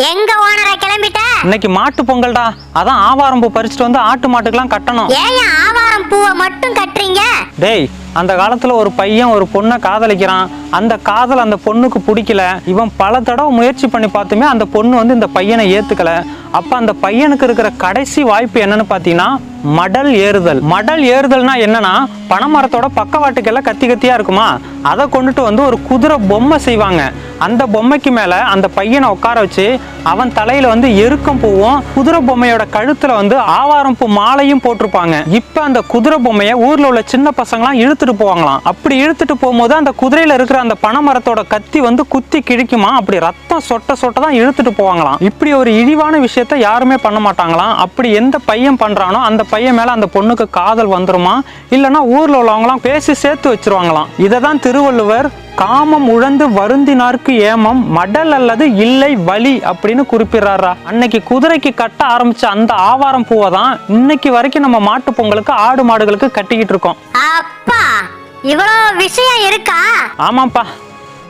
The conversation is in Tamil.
எங்க ஓனரா கிளம்பிட்ட? இன்னைக்கு மாட்டு பொங்கல்டா, அதான் ஆவாரம் பூ பறிச்சுட்டு வந்து ஆட்டு மாட்டுக்கெல்லாம் கட்டணும். ஏன் ஆவாரம் பூவை மட்டும் கட்டுறீங்க? டேய், அந்த காலத்துல ஒரு பையன் ஒரு பொண்ணை காதலிக்கிறான். அந்த காதல் அந்த பொண்ணுக்கு பிடிக்கல. இவன் பல தடவை முயற்சி பண்ணி பார்த்துமே அந்த பொண்ணு வந்து இந்த பையனை ஏத்துக்கல. அப்ப அந்த பையனுக்கு இருக்கிற கடைசி வாய்ப்பு என்னன்னு பாத்தீங்கன்னா மடல் ஏறுதல். மடல் ஏறுதல்னா என்னன்னா, பனைமரத்தோட பக்கவாட்டுக்கெல்லாம் கத்தி கத்தியா இருக்குமா, அதை கொண்டுட்டு வந்து ஒரு குதிரை பொம்மை செய்வாங்க. அந்த பொம்மைக்கு மேல அந்த பையனை உட்கார வச்சு அவன் தலையில வந்து எருக்கம் பூவும் குதிரை பொம்மையோட கழுத்துல வந்து ஆவாரம் பூ மாலையும் போட்டிருப்பாங்க. இப்ப அந்த குதிரை பொம்மையை ஊர்ல உள்ள சின்ன பசங்களாம் இழுத்துட்டு போவாங்களாம். அப்படி இழுத்துட்டு போகும்போது அந்த குதிரையில இருக்கிற அந்த பனைமரத்தோட கத்தி வந்து குத்தி கிழிக்குமா. அப்படி ரத்தம் சொட்ட சொட்ட தான் இழுத்துட்டு போவாங்களாம். இப்படி ஒரு இழிவான விஷயத்த யாருமே பண்ண மாட்டாங்களாம். அப்படி எந்த பையன் பண்றானோ அந்த பையன் மேல அந்த பொண்ணுக்கு காதல் வந்துருமா, இல்லைன்னா ஊர்ல உள்ளவங்களாம் பேசி சேர்த்து வச்சிருவாங்களாம். இததான் திருவள்ளுவர் காமம் உழந்து வருந்தினார்க்கு ஏமம் மடல் அல்லது இல்லை வலி அப்படின்னு குறிப்பிடுறாரா. அன்னைக்கு குதிரைக்கு கட்ட ஆரம்பிச்ச அந்த ஆவாரம் பூவை தான் இன்னைக்கு வரைக்கும் நம்ம மாட்டு பொங்கலுக்கு ஆடு மாடுகளுக்கு கட்டிக்கிட்டு இருக்கோம். அப்பா, இவ்வளவு விஷயம் இருக்கா? ஆமாப்பா.